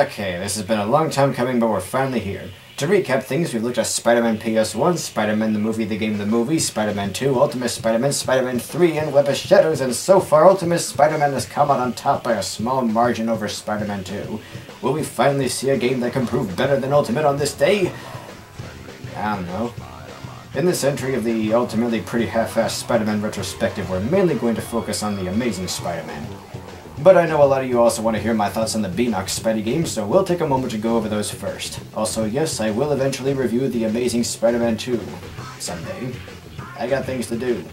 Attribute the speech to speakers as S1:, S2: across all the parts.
S1: Okay, this has been a long time coming, but we're finally here. To recap things, we've looked at Spider-Man PS1, Spider-Man the movie, the game, the movie, Spider-Man 2, Ultimate Spider-Man, Spider-Man 3, and Web of Shadows, and so far Ultimate Spider-Man has come out on top by a small margin over Spider-Man 2. Will we finally see a game that can prove better than Ultimate on this day? I don't know. In this entry of the ultimately pretty half-assed Spider-Man retrospective, we're mainly going to focus on the Amazing Spider-Man. But I know a lot of you also want to hear my thoughts on the Beanox Spidey games, so we'll take a moment to go over those first. Also, yes, I will eventually review the Amazing Spider-Man 2 someday. I got things to do.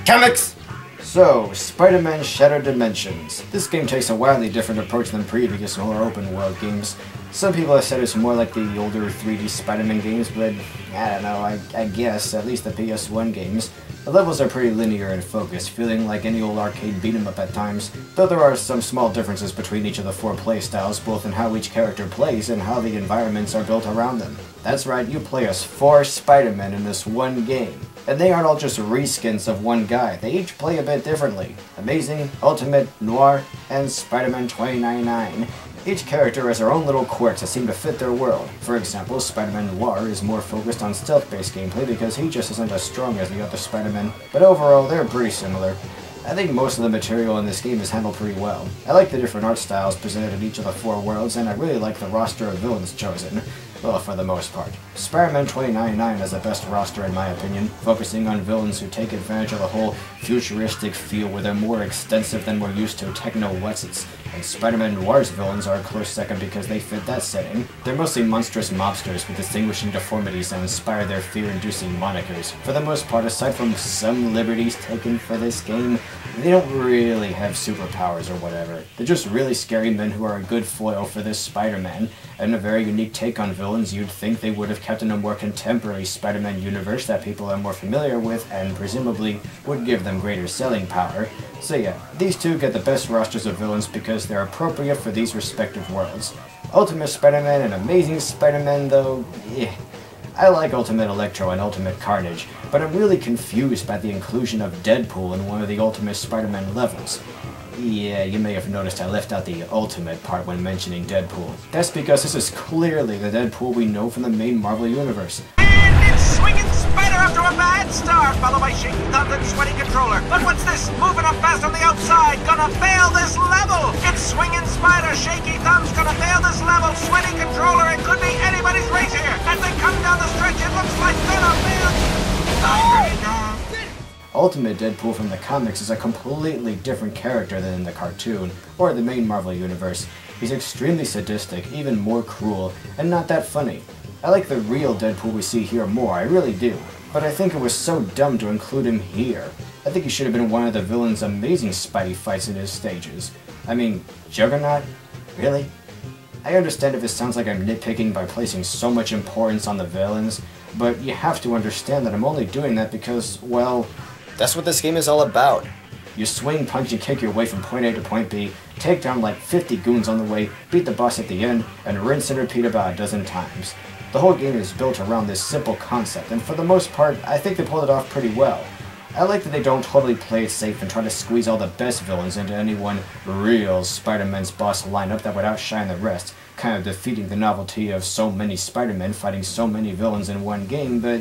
S1: Comics! So, Spider-Man Shattered Dimensions. This game takes a wildly different approach than previous more open-world games. Some people have said it's more like the older 3D Spider-Man games, but I don't know, I guess, at least the PS1 games. The levels are pretty linear and focused, feeling like any old arcade beat-em-up at times, though there are some small differences between each of the four playstyles, both in how each character plays and how the environments are built around them. That's right, you play as 4 Spider-Men in this one game. And they aren't all just reskins of one guy, they each play a bit differently. Amazing, Ultimate, Noir, and Spider-Man 2099. Each character has their own little quirks that seem to fit their world. For example, Spider-Man Noir is more focused on stealth-based gameplay because he just isn't as strong as the other Spider-Men, but overall they're pretty similar. I think most of the material in this game is handled pretty well. I like the different art styles presented in each of the 4 worlds, and I really like the roster of villains chosen. Well, for the most part. Spider-Man 2099 has the best roster in my opinion, focusing on villains who take advantage of the whole futuristic feel where they're more extensive than we're used to techno-wetsits. And Spider-Man Noir's villains are a close second because they fit that setting. They're mostly monstrous mobsters with distinguishing deformities that inspire their fear-inducing monikers. For the most part, aside from some liberties taken for this game, they don't really have superpowers or whatever. They're just really scary men who are a good foil for this Spider-Man, and a very unique take on villains you'd think they would have kept in a more contemporary Spider-Man universe that people are more familiar with and presumably would give them greater selling power. So yeah, these two get the best rosters of villains because they're appropriate for these respective worlds. Ultimate Spider-Man and Amazing Spider-Man though, I like Ultimate Electro and Ultimate Carnage, but I'm really confused by the inclusion of Deadpool in one of the Ultimate Spider-Man levels. Yeah, you may have noticed I left out the Ultimate part when mentioning Deadpool. That's because this is clearly the Deadpool we know from the main Marvel Universe.
S2: And it's Swinging Spider after a bad start, followed by Shaky Thumbs and Sweaty Controller. But what's this? Moving up fast on the outside, gonna fail this level! It's Swinging Spider, Shaky Thumbs, gonna fail this level, Sweaty Controller, it could be anybody's race here! As they come down the stretch, it looks like gonna fail!
S1: Ultimate Deadpool from the comics is a completely different character than in the cartoon, or the main Marvel Universe. He's extremely sadistic, even more cruel, and not that funny. I like the real Deadpool we see here more, I really do. But I think it was so dumb to include him here. I think he should have been one of the villain's amazing Spidey fights in his stages. I mean, Juggernaut? Really? I understand if it sounds like I'm nitpicking by placing so much importance on the villains, but you have to understand that I'm only doing that because, well, that's what this game is all about. You swing, punch, and kick your way from point A to point B, take down like 50 goons on the way, beat the boss at the end, and rinse and repeat about a dozen times. The whole game is built around this simple concept, and for the most part, I think they pulled it off pretty well. I like that they don't totally play it safe and try to squeeze all the best villains into any one real Spider-Man's boss lineup that would outshine the rest, kind of defeating the novelty of so many Spider-Men fighting so many villains in one game, but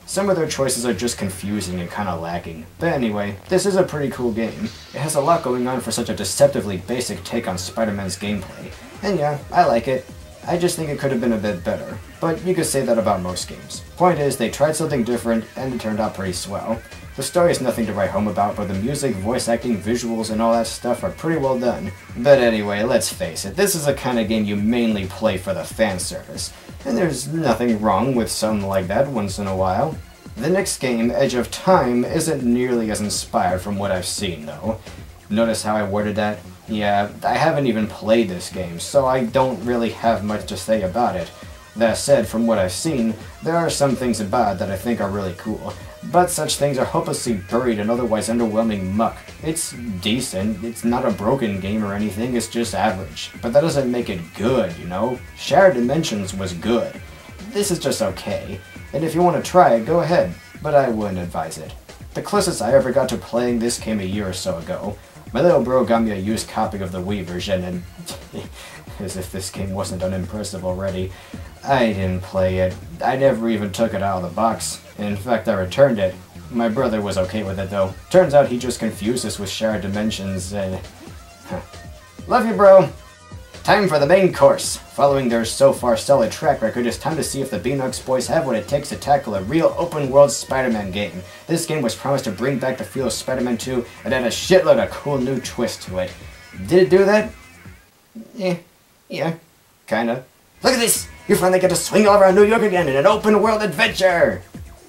S1: some of their choices are just confusing and kinda lacking. But anyway, this is a pretty cool game. It has a lot going on for such a deceptively basic take on Spider-Man's gameplay. And yeah, I like it. I just think it could have been a bit better. But you could say that about most games. Point is, they tried something different, and it turned out pretty swell. The story is nothing to write home about, but the music, voice acting, visuals, and all that stuff are pretty well done. But anyway, let's face it, this is the kind of game you mainly play for the fan service. And there's nothing wrong with something like that once in a while. The next game, Edge of Time, isn't nearly as inspired from what I've seen, though. Notice how I worded that? Yeah, I haven't even played this game, so I don't really have much to say about it. That said, from what I've seen, there are some things about it that I think are really cool, but such things are hopelessly buried in otherwise underwhelming muck. It's decent, it's not a broken game or anything, it's just average. But that doesn't make it good, you know? Shattered Dimensions was good. This is just okay, and if you want to try it, go ahead, but I wouldn't advise it. The closest I ever got to playing this came a year or so ago. My little bro got me a used copy of the Wii version, and as if this game wasn't unimpressive already. I didn't play it. I never even took it out of the box. In fact, I returned it. My brother was okay with it, though. Turns out he just confused us with shared dimensions and... Love you, bro! Time for the main course. Following their so far solid track record, it's time to see if the Beanox boys have what it takes to tackle a real open-world Spider-Man game. This game was promised to bring back the feel of Spider-Man 2 and add a shitload of cool new twists to it. Did it do that? Yeah, kinda. Look at this! You finally get to swing all around New York again in an open-world adventure!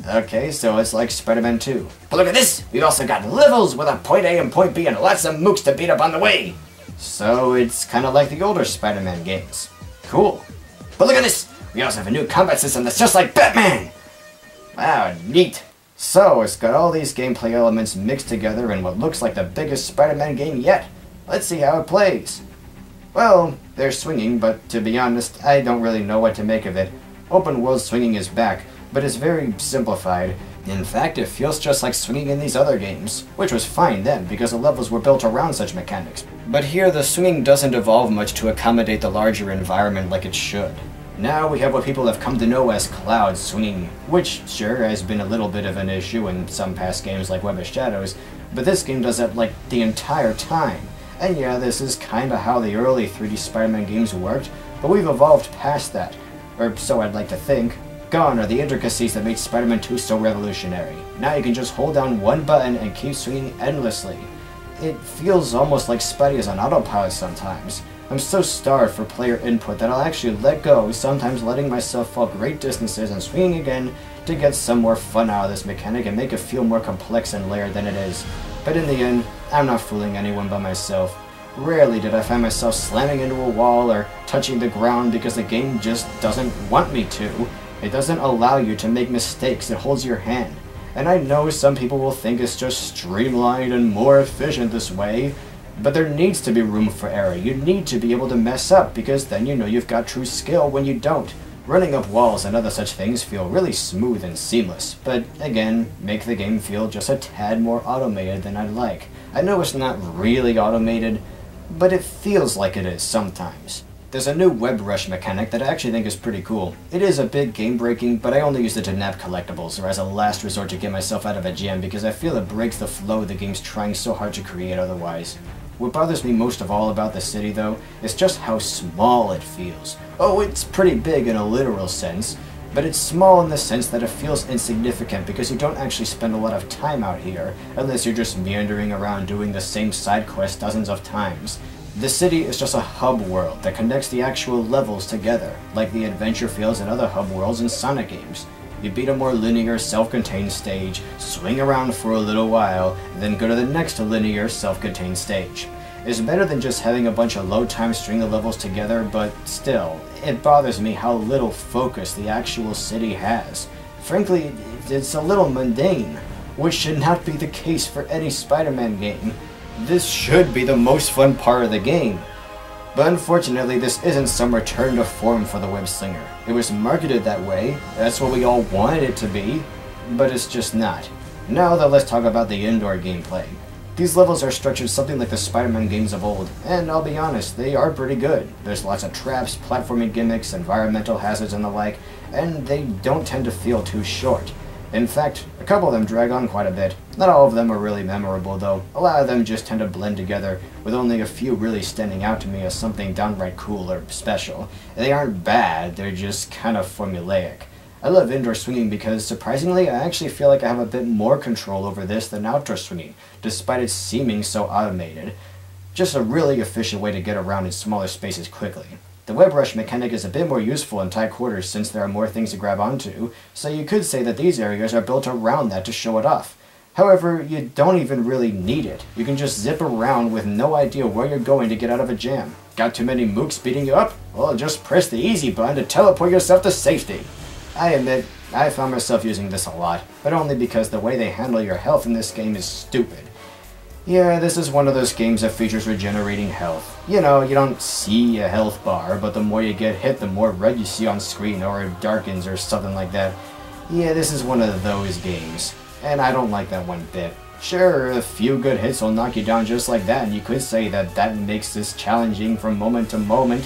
S1: Okay, so it's like Spider-Man 2. But look at this! We've also got levels with a point A and point B and lots of mooks to beat up on the way! So it's kind of like the older Spider-Man games. Cool. But look at this! We also have a new combat system that's just like Batman! Wow, neat. So it's got all these gameplay elements mixed together in what looks like the biggest Spider-Man game yet. Let's see how it plays. Well, there's swinging, but to be honest, I don't really know what to make of it. Open world swinging is back, but it's very simplified. In fact, it feels just like swinging in these other games, which was fine then because the levels were built around such mechanics. But here the swinging doesn't evolve much to accommodate the larger environment like it should. Now we have what people have come to know as cloud swinging, which sure has been a little bit of an issue in some past games like Web of Shadows, but this game does that like the entire time. And yeah, this is kinda how the early 3D Spider-Man games worked, but we've evolved past that. Or so I'd like to think. Gone are the intricacies that made Spider-Man 2 so revolutionary. Now you can just hold down one button and keep swinging endlessly. It feels almost like Spidey is on autopilot sometimes. I'm so starved for player input that I'll actually let go, sometimes letting myself fall great distances and swinging again to get some more fun out of this mechanic and make it feel more complex and layered than it is. But in the end, I'm not fooling anyone but myself. Rarely did I find myself slamming into a wall or touching the ground because the game just doesn't want me to. It doesn't allow you to make mistakes, it holds your hand. And I know some people will think it's just streamlined and more efficient this way, but there needs to be room for error. You need to be able to mess up, because then you know you've got true skill when you don't. Running up walls and other such things feel really smooth and seamless, but again, make the game feel just a tad more automated than I'd like. I know it's not really automated, but it feels like it is sometimes. There's a new web rush mechanic that I actually think is pretty cool. It is a bit game-breaking, but I only use it to nab collectibles, or as a last resort to get myself out of a jam, because I feel it breaks the flow the game's trying so hard to create otherwise. What bothers me most of all about the city, though, is just how small it feels. Oh, it's pretty big in a literal sense, but it's small in the sense that it feels insignificant because you don't actually spend a lot of time out here, unless you're just meandering around doing the same side quest dozens of times. The city is just a hub world that connects the actual levels together, like the adventure fields in other hub worlds in Sonic games. You beat a more linear, self-contained stage, swing around for a little while, then go to the next linear, self-contained stage. It's better than just having a bunch of low-time string of levels together, but still, it bothers me how little focus the actual city has. Frankly, it's a little mundane, which should not be the case for any Spider-Man game. This should be the most fun part of the game. But unfortunately, this isn't some return to form for the web slinger. It was marketed that way, that's what we all wanted it to be, but it's just not. Now though, let's talk about the indoor gameplay. These levels are structured something like the Spider-Man games of old, and I'll be honest, they are pretty good. There's lots of traps, platforming gimmicks, environmental hazards and the like, and they don't tend to feel too short. In fact, a couple of them drag on quite a bit. Not all of them are really memorable though. A lot of them just tend to blend together, with only a few really standing out to me as something downright cool or special. They aren't bad, they're just kind of formulaic. I love indoor swinging because, surprisingly, I actually feel like I have a bit more control over this than outdoor swinging, despite it seeming so automated. Just a really efficient way to get around in smaller spaces quickly. The web rush mechanic is a bit more useful in tight quarters since there are more things to grab onto, so you could say that these areas are built around that to show it off. However, you don't even really need it. You can just zip around with no idea where you're going to get out of a jam. Got too many mooks beating you up? Well, just press the easy button to teleport yourself to safety. I admit, I found myself using this a lot, but only because the way they handle your health in this game is stupid. Yeah, this is one of those games that features regenerating health. You know, you don't see a health bar, but the more you get hit, the more red you see on screen, or it darkens or something like that. Yeah, this is one of those games, and I don't like that one bit. Sure, a few good hits will knock you down just like that, and you could say that that makes this challenging from moment to moment,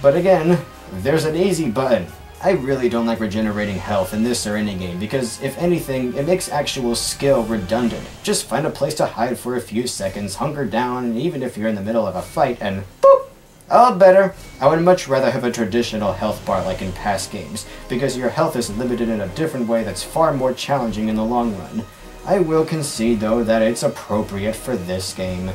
S1: But again, there's an easy button. I really don't like regenerating health in this or any game because, if anything, it makes actual skill redundant. Just find a place to hide for a few seconds, hunker down, and even if you're in the middle of a fight, and boop! All better. I would much rather have a traditional health bar like in past games, because your health is limited in a different way that's far more challenging in the long run. I will concede, though, that it's appropriate for this game,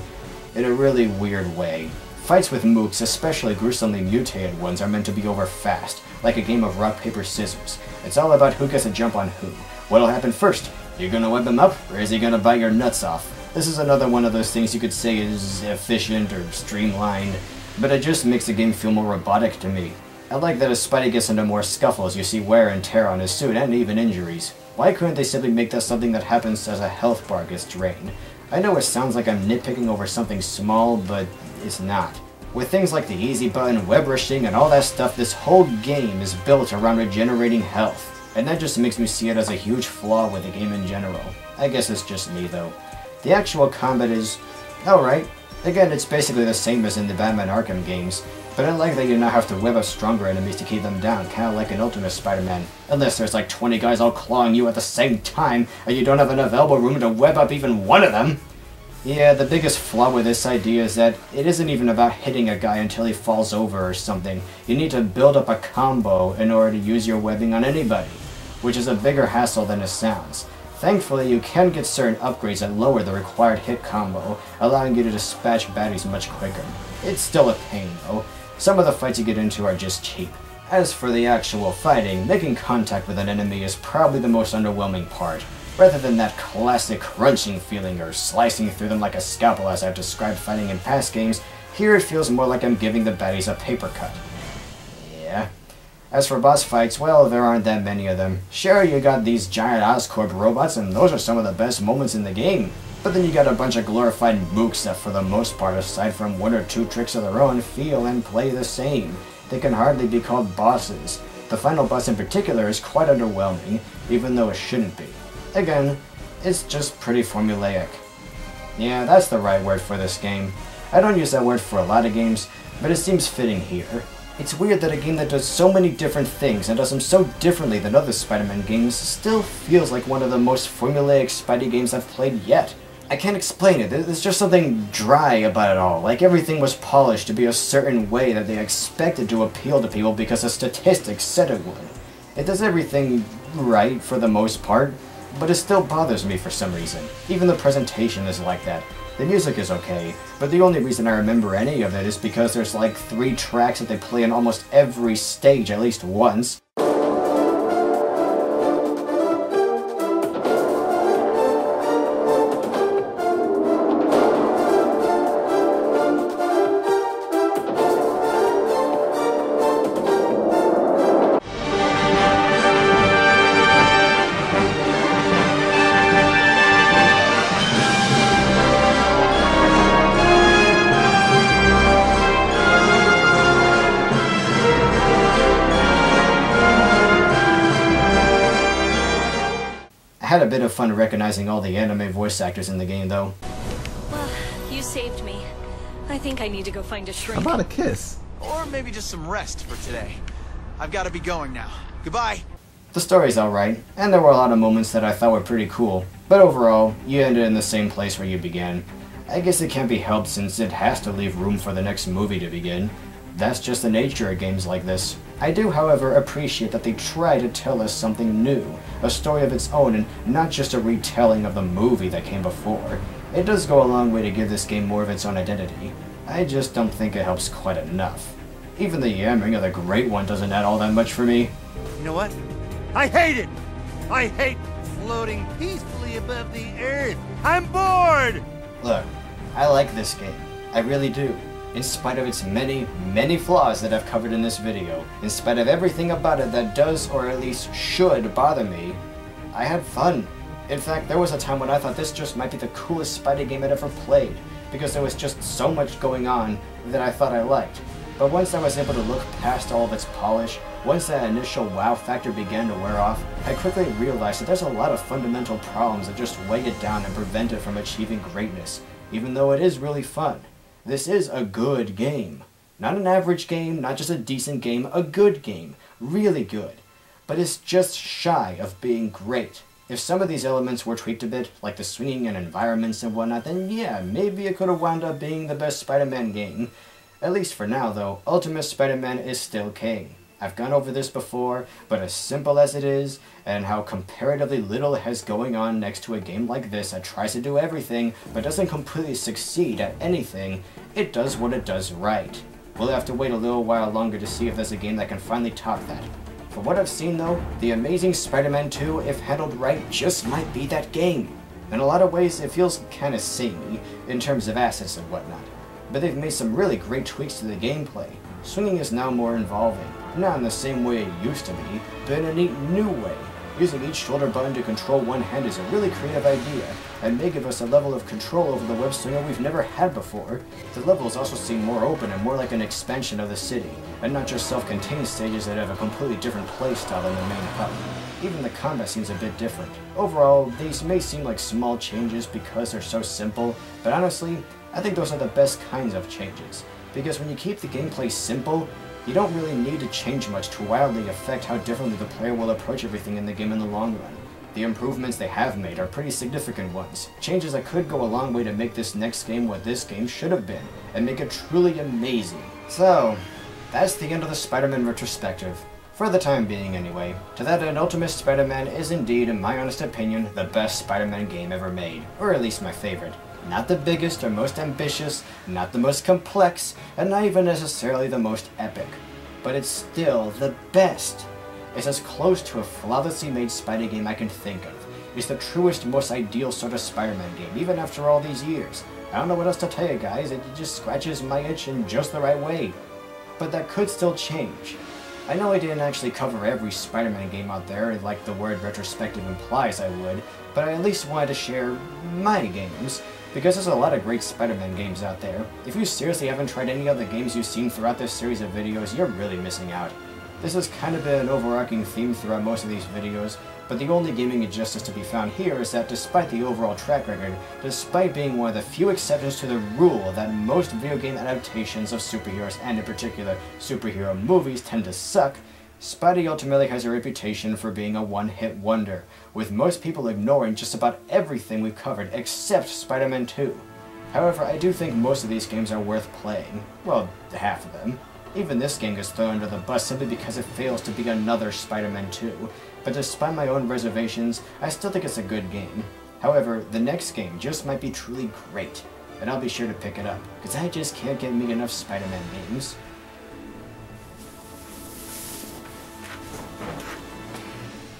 S1: in a really weird way. Fights with mooks, especially gruesomely mutated ones, are meant to be over fast, like a game of rock, paper, scissors. It's all about who gets a jump on who. What'll happen first? You gonna web him up, or is he gonna bite your nuts off? This is another one of those things you could say is efficient or streamlined, but it just makes the game feel more robotic to me. I like that as Spidey gets into more scuffles, you see wear and tear on his suit, and even injuries. Why couldn't they simply make that something that happens as a health bar gets drained? I know it sounds like I'm nitpicking over something small, but it's not. With things like the easy button, web rushing, and all that stuff, this whole game is built around regenerating health. And that just makes me see it as a huge flaw with the game in general. I guess it's just me though. The actual combat is alright. Again, it's basically the same as in the Batman Arkham games, but I like that you now have to web up stronger enemies to keep them down, kinda like in Ultimate Spider-Man. Unless there's like 20 guys all clawing you at the same time, and you don't have enough elbow room to web up even one of them! Yeah, the biggest flaw with this idea is that it isn't even about hitting a guy until he falls over or something. You need to build up a combo in order to use your webbing on anybody, which is a bigger hassle than it sounds. Thankfully, you can get certain upgrades that lower the required hit combo, allowing you to dispatch baddies much quicker. It's still a pain though. Some of the fights you get into are just cheap. As for the actual fighting, making contact with an enemy is probably the most underwhelming part. Rather than that classic crunching feeling or slicing through them like a scalpel as I've described fighting in past games, here it feels more like I'm giving the baddies a paper cut. Yeah. As for boss fights, well, there aren't that many of them. Sure, you got these giant Oscorp robots, and those are some of the best moments in the game. But then you got a bunch of glorified mooks that for the most part, aside from one or two tricks of their own, feel and play the same. They can hardly be called bosses. The final boss in particular is quite underwhelming, even though it shouldn't be. Again, it's just pretty formulaic. Yeah, that's the right word for this game. I don't use that word for a lot of games, but it seems fitting here. It's weird that a game that does so many different things and does them so differently than other Spider-Man games still feels like one of the most formulaic Spidey games I've played yet. I can't explain it, there's just something dry about it all, like everything was polished to be a certain way that they expected to appeal to people because the statistics said it would. It does everything right for the most part, but it still bothers me for some reason. Even the presentation is like that. The music is okay, but the only reason I remember any of it is because there's like 3 tracks that they play in almost every stage at least once. I had a bit of fun recognizing all the anime voice actors in the game, though.
S3: Well, you saved me. I think I need to go find a shrink.
S4: How about a kiss?
S5: Or maybe just some rest for today. I've got to be going now. Goodbye!
S1: The story's alright, and there were a lot of moments that I thought were pretty cool, but overall, you ended in the same place where you began. I guess it can't be helped since it has to leave room for the next movie to begin. That's just the nature of games like this. I do, however, appreciate that they try to tell us something new, a story of its own, and not just a retelling of the movie that came before. It does go a long way to give this game more of its own identity. I just don't think it helps quite enough. Even the yammering of the Great One doesn't add all that much for me.
S6: You know what? I hate it! I hate floating peacefully above the earth! I'm bored!
S1: Look, I like this game. I really do. In spite of its many, many flaws that I've covered in this video, in spite of everything about it that does or at least should bother me, I had fun. In fact, there was a time when I thought this just might be the coolest Spidey game I'd ever played, because there was just so much going on that I thought I liked. But once I was able to look past all of its polish, once that initial wow factor began to wear off, I quickly realized that there's a lot of fundamental problems that just weigh it down and prevent it from achieving greatness, even though it is really fun. This is a good game. Not an average game, not just a decent game, a good game. Really good. But it's just shy of being great. If some of these elements were tweaked a bit, like the swinging and environments and whatnot, then yeah, maybe it could have wound up being the best Spider-Man game. At least for now, though, Ultimate Spider-Man is still king. I've gone over this before, but as simple as it is, and how comparatively little has going on next to a game like this that tries to do everything, but doesn't completely succeed at anything, it does what it does right. We'll have to wait a little while longer to see if there's a game that can finally top that. For what I've seen though, The Amazing Spider-Man 2, if handled right, just might be that game. In a lot of ways, it feels kinda samey, in terms of assets and whatnot. But they've made some really great tweaks to the gameplay. Swinging is now more involving, not in the same way it used to be, but in a neat new way. Using each shoulder button to control one hand is a really creative idea, and may give us a level of control over the web swinger we've never had before. The levels also seem more open and more like an expansion of the city, and not just self-contained stages that have a completely different playstyle than the main hub. Even the combat seems a bit different. Overall, these may seem like small changes because they're so simple, but honestly, I think those are the best kinds of changes. Because when you keep the gameplay simple, you don't really need to change much to wildly affect how differently the player will approach everything in the game in the long run. The improvements they have made are pretty significant ones, changes that could go a long way to make this next game what this game should have been, and make it truly amazing. So, that's the end of the Spider-Man retrospective. For the time being anyway. To that end, Ultimate Spider-Man is indeed, in my honest opinion, the best Spider-Man game ever made, or at least my favorite. Not the biggest or most ambitious, not the most complex, and not even necessarily the most epic. But it's still the best. It's as close to a flawlessly made Spider game I can think of. It's the truest, most ideal sort of Spider-Man game, even after all these years. I don't know what else to tell you guys, it just scratches my itch in just the right way. But that could still change. I know I didn't actually cover every Spider-Man game out there like the word retrospective implies I would, but I at least wanted to share my games. Because there's a lot of great Spider-Man games out there. If you seriously haven't tried any of the games you've seen throughout this series of videos, you're really missing out. This has kind of been an overarching theme throughout most of these videos, but the only gaming injustice to be found here is that despite the overall track record, despite being one of the few exceptions to the rule that most video game adaptations of superheroes, and in particular superhero movies, tend to suck, Spidey ultimately has a reputation for being a one-hit wonder, with most people ignoring just about everything we've covered except Spider-Man 2. However, I do think most of these games are worth playing. Well, half of them. Even this game gets thrown under the bus simply because it fails to be another Spider-Man 2, but despite my own reservations, I still think it's a good game. However, the next game just might be truly great, and I'll be sure to pick it up, because I just can't get me enough Spider-Man games.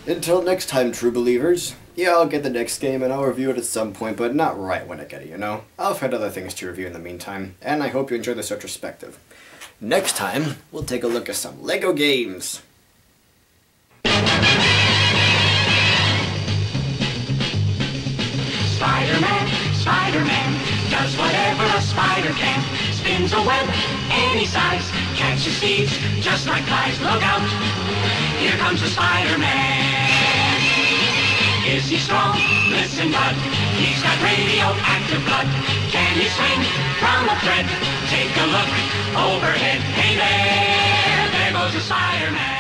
S1: Until next time, true believers. Yeah, I'll get the next game and I'll review it at some point, but not right when I get it, you know? I'll find other things to review in the meantime, and I hope you enjoy this retrospective. Next time, we'll take a look at some LEGO games.
S4: Spider-Man, Spider-Man, does whatever a spider can. Spins a web any size, catches thieves just like flies. Look out, here comes the Spider-Man. Is he strong? Listen, bud, he's got radioactive blood. Can he swing from a thread? Take a look overhead. Hey there goes the Spider-Man.